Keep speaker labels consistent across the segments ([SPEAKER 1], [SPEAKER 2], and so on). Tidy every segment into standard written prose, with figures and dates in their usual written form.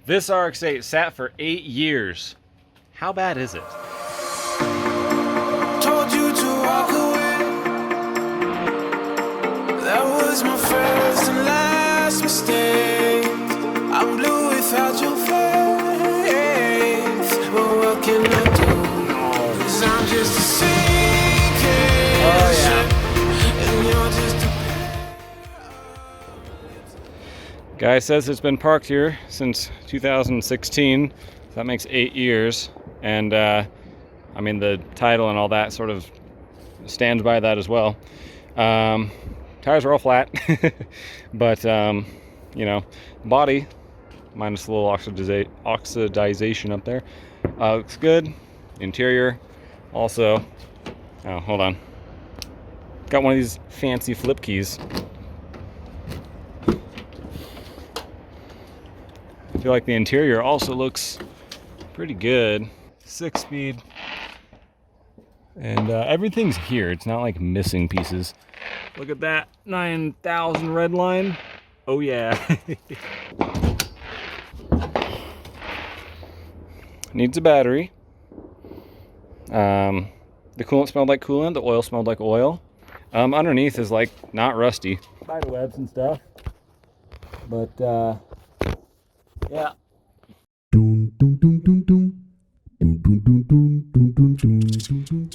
[SPEAKER 1] This Rx8 sat for 8 years. How bad is it?
[SPEAKER 2] Told you to walk away. That was my first and last mistake. I'm blue without your face. But what can I do? 'Cause I'm just a sinking ship, and you're just a
[SPEAKER 1] Guy says it's been parked here since 2016. So that makes 8 years. And I mean, the title and all that sort of stands by that as well. Tires are all flat, but you know, body minus a little oxidization up there looks good. Interior also. Oh, hold on. Got one of these fancy flip keys. I feel like the interior also looks pretty good. 6-speed. And everything's here. It's not like missing pieces. Look at that 9,000 red line. Oh yeah. Needs a battery. The coolant smelled like coolant. The oil smelled like oil. Underneath is like not rusty. Spider webs and stuff. But yeah.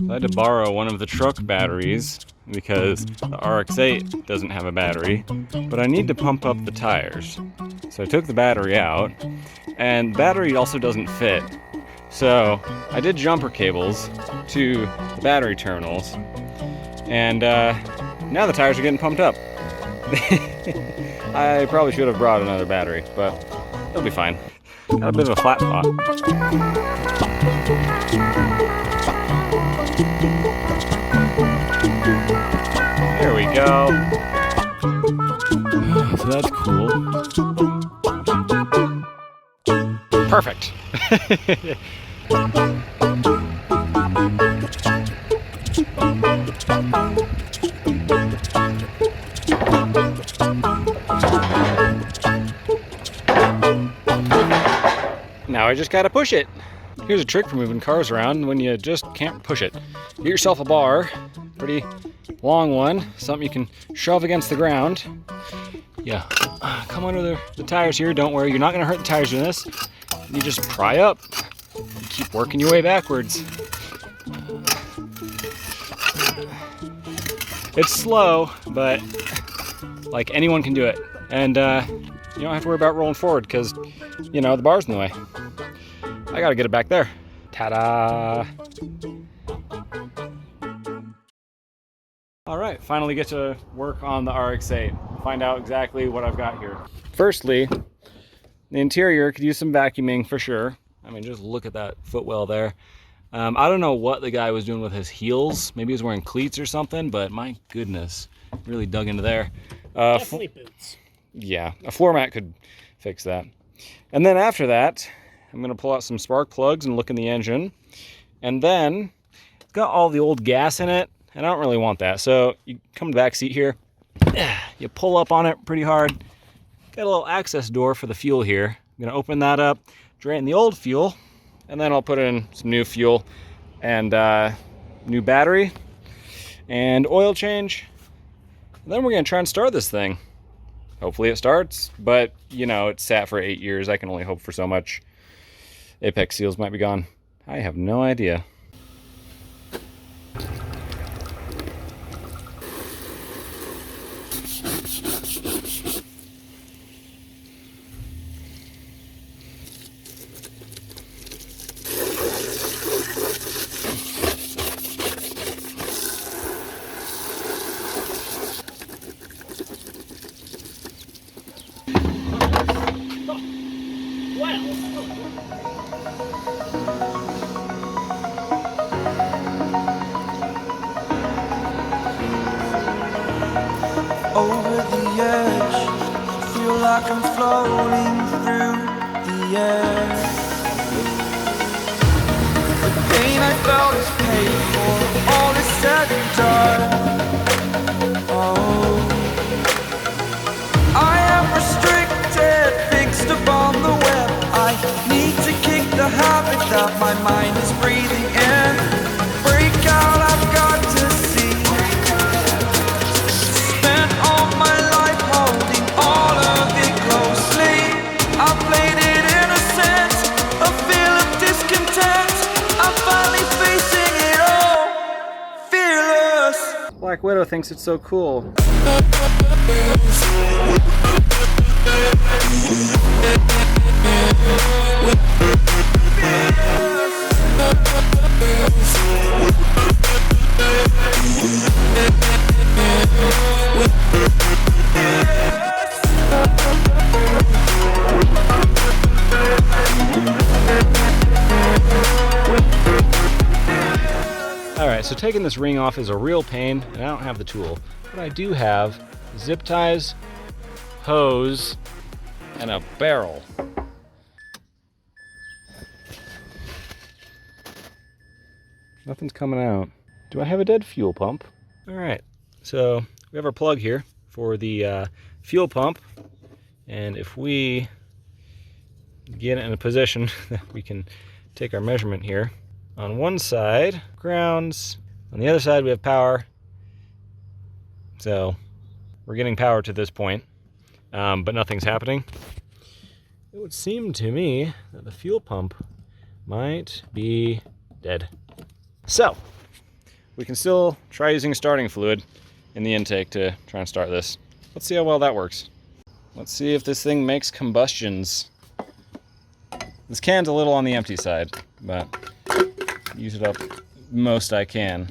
[SPEAKER 1] I had to borrow one of the truck batteries because the Rx8 doesn't have a battery, but I need to pump up the tires. So I took the battery out, and the battery also doesn't fit. So I did jumper cables to the battery terminals, and now the tires are getting pumped up. I probably should have brought another battery, but it'll be fine. Got a bit of a flat spot. There we go. So that's cool. Perfect. Now I just gotta push it. Here's a trick for moving cars around when you just can't push it. Get yourself a bar, pretty long one, something you can shove against the ground. Yeah, come under the tires here. Don't worry, you're not gonna hurt the tires doing this. You just pry up. You keep working your way backwards. It's slow, but like anyone can do it. And you don't have to worry about rolling forward because, you know, the bar's in the way. I gotta get it back there. Ta-da! All right, finally get to work on the Rx8. Find out exactly what I've got here. Firstly, the interior could use some vacuuming for sure. I mean, just look at that footwell there. I don't know what the guy was doing with his heels. Maybe he was wearing cleats or something, but my goodness, really dug into there.
[SPEAKER 3] Definitely boots.
[SPEAKER 1] Yeah, a floor mat could fix that. And then after that, I'm gonna pull out some spark plugs and look in the engine. And then, it's got all the old gas in it, and I don't really want that. So you come to the back seat here, you pull up on it pretty hard. Got a little access door for the fuel here. I'm gonna open that up, drain the old fuel, and then I'll put in some new fuel and new battery and oil change. And then we're gonna try and start this thing. Hopefully it starts, but you know, it's sat for 8 years. I can only hope for so much. Apex seals might be gone. I have no idea.
[SPEAKER 2] over the edge. Feel like I'm floating through the air. The pain I felt is paid for, all is said and done. Oh, I am restricted, fixed upon the web. I habit that my mind is breathing in. Break out, I've got to see. Spent all my life holding all of it closely. I played it innocent, a feel of discontent. I'm finally facing it all, fearless.
[SPEAKER 1] Black Widow thinks it's so cool. Alright, so taking this ring off is a real pain, and I don't have the tool. But I do have zip ties, hose, and a barrel. Nothing's coming out. Do I have a dead fuel pump? Alright, so we have our plug here for the fuel pump. And if we get it in a position that we can take our measurement here. On one side, grounds. On the other side, we have power. So we're getting power to this point, but nothing's happening. It would seem to me that the fuel pump might be dead. So we can still try using starting fluid in the intake to try and start this. Let's see how well that works. Let's see if this thing makes combustions. This can's a little on the empty side, but use it up most I can.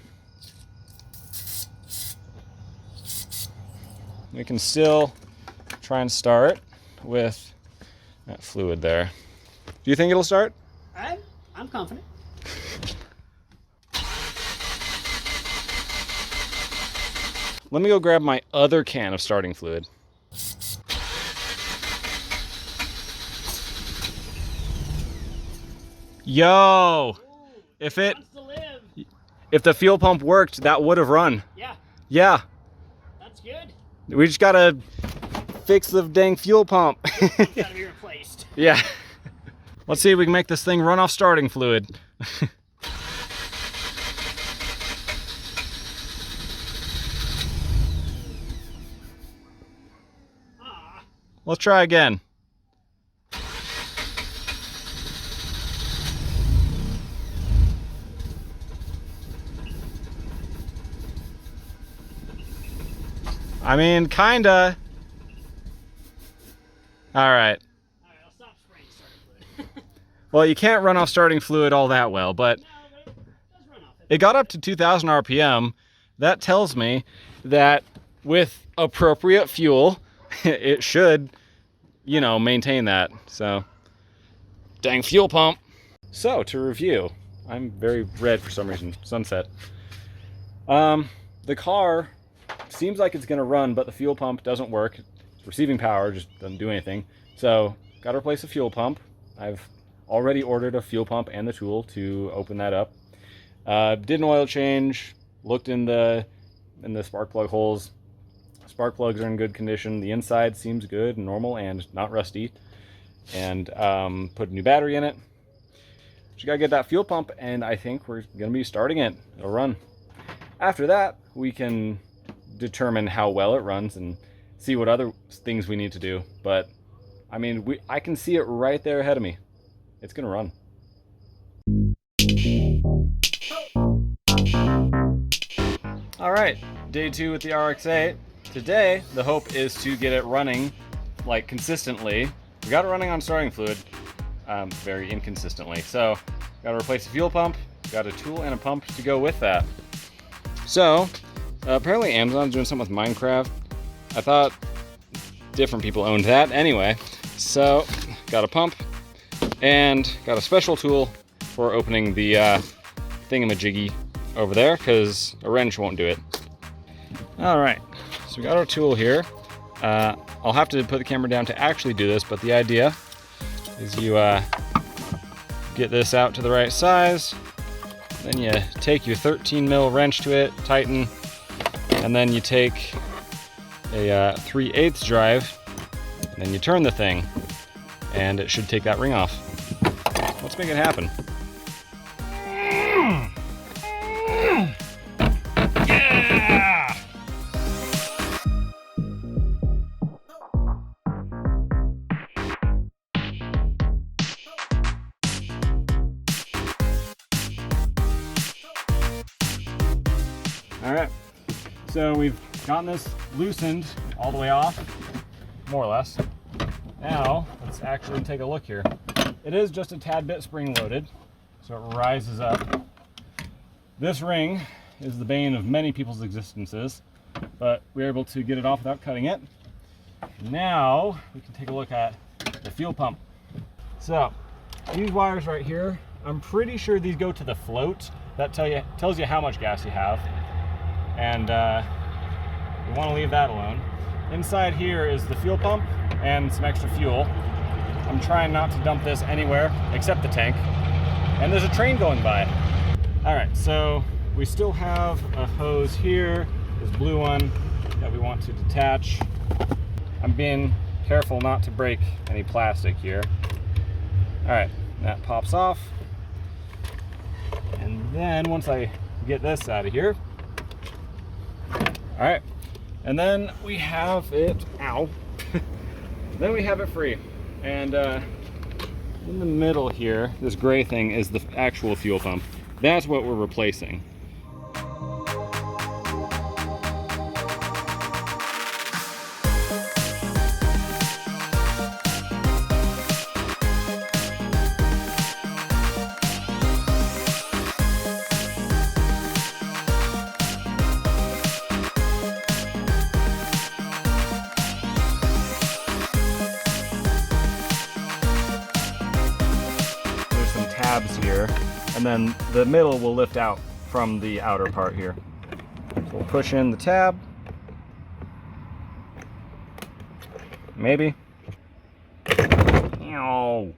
[SPEAKER 1] We can still try and start with that fluid there. Do you think it'll start?
[SPEAKER 3] I'm confident.
[SPEAKER 1] Let me go grab my other can of starting fluid. Yo! If the fuel pump worked, that would have run.
[SPEAKER 3] Yeah.
[SPEAKER 1] Yeah.
[SPEAKER 3] That's good.
[SPEAKER 1] We just gotta fix the dang fuel pump.
[SPEAKER 3] It's gotta be replaced.
[SPEAKER 1] Yeah. Let's see if we can make this thing run off starting fluid. Let's try again. I mean, kinda. All right.
[SPEAKER 3] I'll stop spraying starting fluid.
[SPEAKER 1] Well, you can't run off starting fluid all that well, but
[SPEAKER 3] No, but it does run off.
[SPEAKER 1] it got up to 2,000 RPM. That tells me that with appropriate fuel, it should, you know, maintain that. So, dang fuel pump. So, to review, I'm very red for some reason, sunset. The car seems like it's gonna run, but the fuel pump doesn't work. It's receiving power, just doesn't do anything. So, gotta replace the fuel pump. I've already ordered a fuel pump and the tool to open that up. Did an oil change, looked in the spark plug holes. Spark plugs are in good condition. The inside seems good and normal and not rusty. And put a new battery in it. Just gotta get that fuel pump, and I think we're gonna be starting it. It'll run. After that, we can determine how well it runs and see what other things we need to do. But I mean, I can see it right there ahead of me. It's gonna run. All right, day 2 with the Rx8. Today, the hope is to get it running like consistently. We got it running on starting fluid, very inconsistently. So, got to replace the fuel pump, got a tool and a pump to go with that. So, apparently Amazon's doing something with Minecraft. I thought different people owned that anyway. So, got a pump and got a special tool for opening the thingamajiggy over there, because a wrench won't do it. All right, so we got our tool here. I'll have to put the camera down to actually do this, but the idea is you get this out to the right size, then you take your 13 mil wrench to it, tighten, and then you take a 3/8 drive, and then you turn the thing, and it should take that ring off. Let's make it happen. Yeah! All right, so we've gotten this loosened all the way off, more or less. Now, let's actually take a look here. It is just a tad bit spring-loaded, so it rises up. This ring is the bane of many people's existences, but we were able to get it off without cutting it. Now, we can take a look at the fuel pump. So, these wires right here, I'm pretty sure these go to the float. That tells you how much gas you have. And we want to leave that alone. Inside here is the fuel pump and some extra fuel. I'm trying not to dump this anywhere except the tank. And there's a train going by. All right, so we still have a hose here, this blue one that we want to detach. I'm being careful not to break any plastic here. All right, that pops off. And then once I get this out of here, all right, and then we have it, ow, then we have it free. And in the middle here, this gray thing is the actual fuel pump. That's what we're replacing. Tabs here, and then the middle will lift out from the outer part here. So we'll push in the tab, maybe. So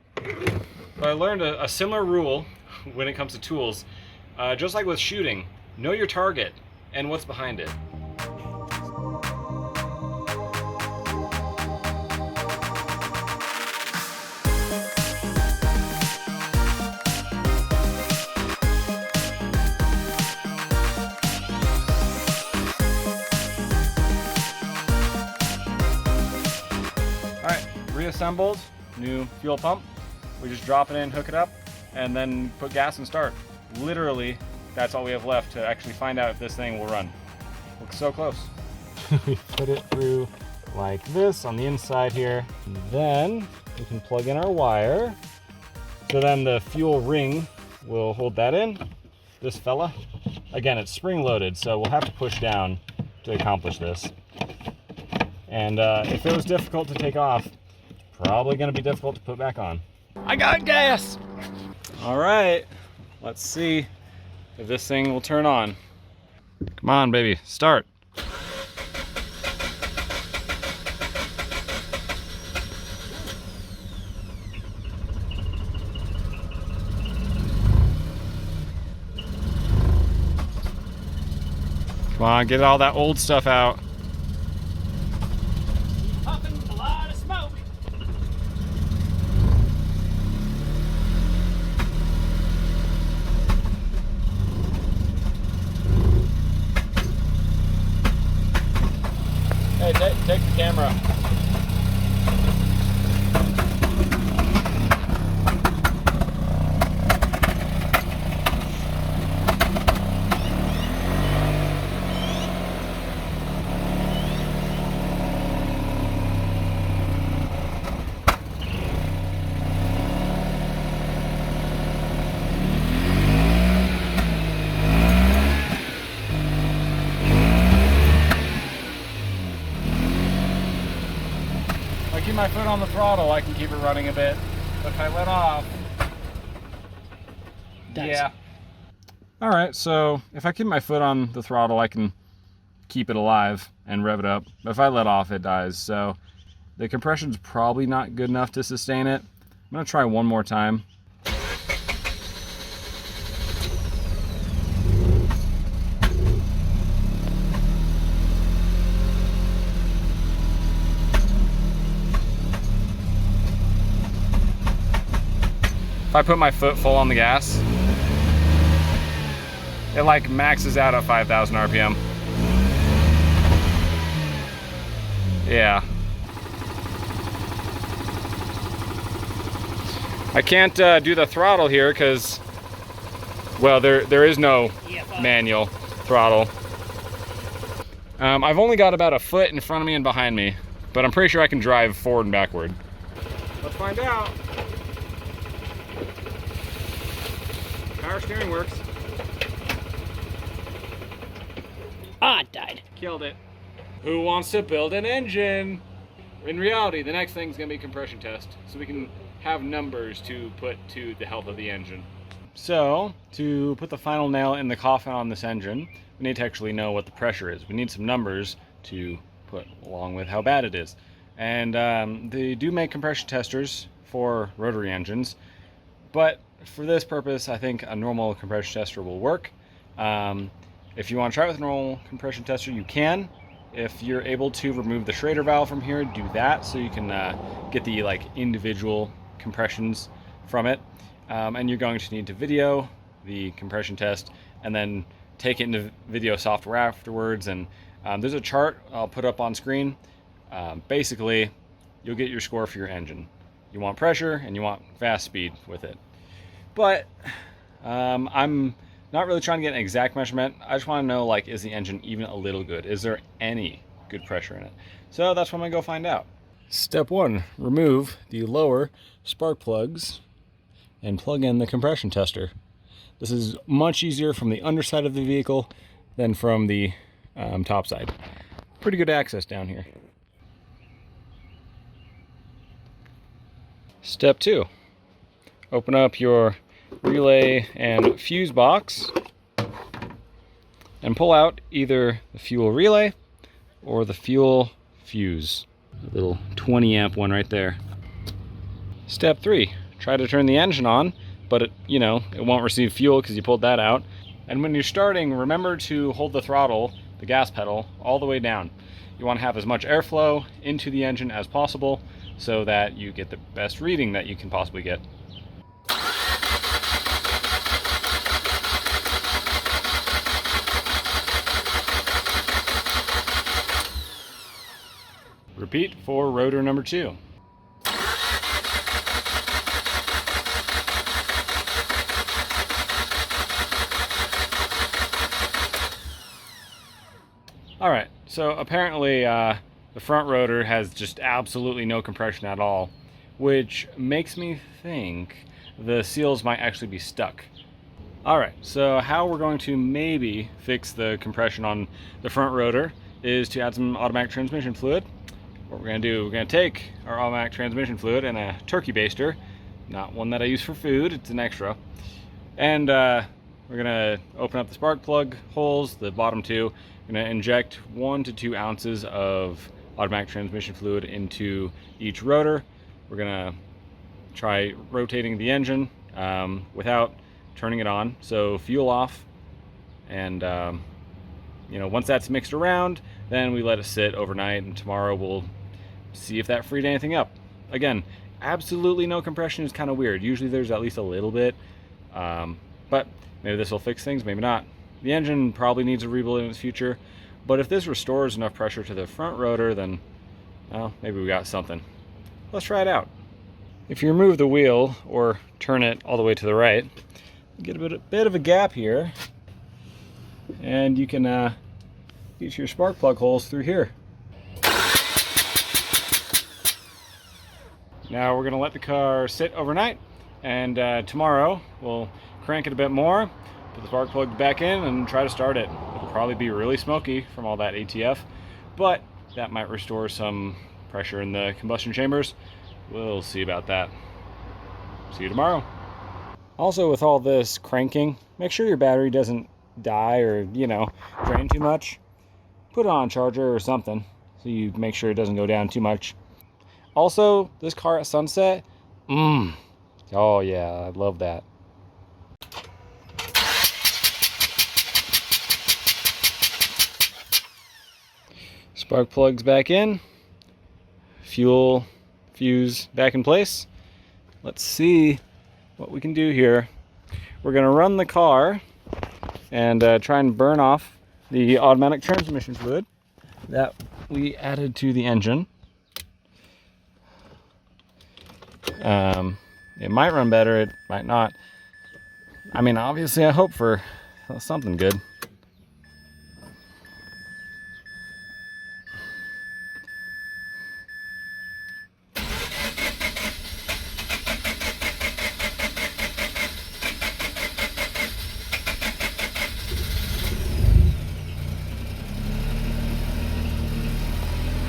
[SPEAKER 1] I learned a similar rule when it comes to tools. Just like with shooting, know your target and what's behind it. Reassembled, new fuel pump. We just drop it in, hook it up, and then put gas and start. Literally, that's all we have left to actually find out if this thing will run. Looks so close. We put it through like this on the inside here. Then we can plug in our wire. So then the fuel ring will hold that in. This fella. Again, it's spring loaded, so we'll have to push down to accomplish this. And if it was difficult to take off, probably gonna be difficult to put back on. I got gas! All right, let's see if this thing will turn on. Come on, baby, start. Come on, get all that old stuff out.
[SPEAKER 3] Puffing a lot of smoke.
[SPEAKER 1] Hey, take the camera. If I keep my foot on the throttle, I can keep it running a bit. But if I let off, yeah. All right, so if I keep my foot on the throttle, I can keep it alive and rev it up. But if I let off, it dies. So the compression's probably not good enough to sustain it. I'm gonna try one more time. If I put my foot full on the gas, it like maxes out at 5,000 RPM. Yeah. I can't do the throttle here because, well, there is no manual throttle. I've only got about a foot in front of me and behind me, but I'm pretty sure I can drive forward and backward. Let's find out. Power steering works.
[SPEAKER 3] Ah, it died.
[SPEAKER 1] Killed it. Who wants to build an engine? In reality, the next thing is going to be compression test, so we can have numbers to put to the health of the engine. So, to put the final nail in the coffin on this engine, we need to actually know what the pressure is. We need some numbers to put along with how bad it is. And they do make compression testers for rotary engines, but for this purpose, I think a normal compression tester will work. If you want to try it with a normal compression tester, you can. If you're able to remove the Schrader valve from here, do that so you can get the individual compressions from it. And you're going to need to video the compression test and then take it into video software afterwards. And there's a chart I'll put up on screen. Basically, you'll get your score for your engine. You want pressure and you want fast speed with it. But I'm not really trying to get an exact measurement. I just want to know, is the engine even a little good? Is there any good pressure in it? So that's what I'm going to go find out. Step 1, remove the lower spark plugs and plug in the compression tester. This is much easier from the underside of the vehicle than from the top side. Pretty good access down here. Step 2, open up your relay and fuse box and pull out either the fuel relay or the fuel fuse. A little 20 amp one right there. Step 3, try to turn the engine on, but it won't receive fuel because you pulled that out. And when you're starting, remember to hold the throttle, the gas pedal, all the way down. You want to have as much airflow into the engine as possible so that you get the best reading that you can possibly get. Repeat for rotor number 2. Alright, so apparently the front rotor has just absolutely no compression at all, which makes me think the seals might actually be stuck. Alright, so how we're going to maybe fix the compression on the front rotor is to add some automatic transmission fluid. What we're going to do, we're going to take our automatic transmission fluid and a turkey baster, not one that I use for food, it's an extra, and we're going to open up the spark plug holes, the bottom two. We're going to inject 1 to 2 ounces of automatic transmission fluid into each rotor. We're going to try rotating the engine without turning it on, so fuel off, and once that's mixed around, then we let it sit overnight, and tomorrow we'll see if that freed anything up. Again, absolutely no compression is kind of weird. Usually there's at least a little bit, but maybe this will fix things, maybe not. The engine probably needs a rebuild in its future, but if this restores enough pressure to the front rotor, then, well, maybe we got something. Let's try it out. If you remove the wheel or turn it all the way to the right, you get a bit of a gap here, and you can get your spark plug holes through here. Now we're going to let the car sit overnight, and tomorrow we'll crank it a bit more, put the spark plug back in, and try to start it. It'll probably be really smoky from all that ATF, but that might restore some pressure in the combustion chambers. We'll see about that. See you tomorrow. Also, with all this cranking, make sure your battery doesn't die or, drain too much. Put it on a charger or something so you make sure it doesn't go down too much. Also, this car at sunset, oh yeah, I love that. Spark plugs back in, fuel fuse back in place. Let's see what we can do here, we're going to run the car and try and burn off the automatic transmission fluid that we added to the engine. It might run better, it might not. I mean, obviously I hope for something good.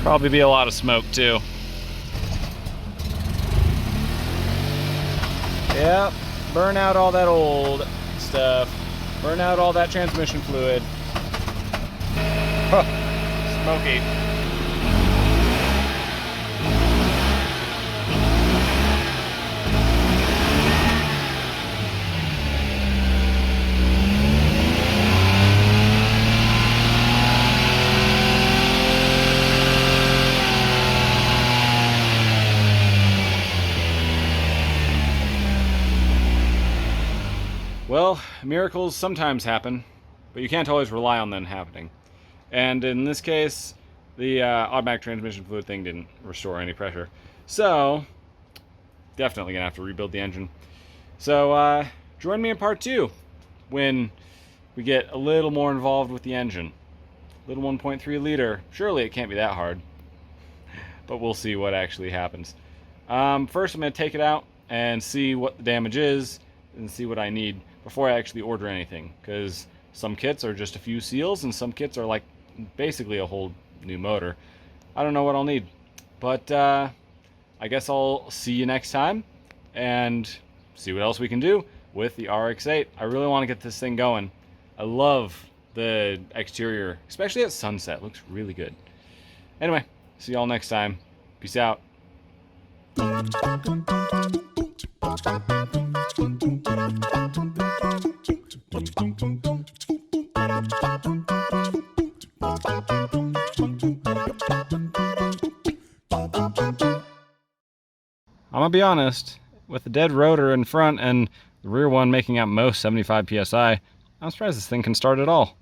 [SPEAKER 1] Probably be a lot of smoke too. Yep, burn out all that old stuff. Burn out all that transmission fluid. Huh, smoky. Well, miracles sometimes happen, but you can't always rely on them happening. And in this case, the automatic transmission fluid thing didn't restore any pressure. So, definitely gonna have to rebuild the engine. So, join me in part 2 when we get a little more involved with the engine. Little 1.3 liter, surely it can't be that hard. But we'll see what actually happens. First, I'm gonna take it out and see what the damage is and see what I need before I actually order anything, because some kits are just a few seals and some kits are like basically a whole new motor. I don't know what I'll need, but I guess I'll see you next time and see what else we can do with the Rx8. I really want to get this thing going. I love the exterior, especially at sunset. It looks really good. Anyway, see y'all next time. Peace out. I'm gonna be honest, with the dead rotor in front and the rear one making at most 75 psi, I'm surprised this thing can start at all.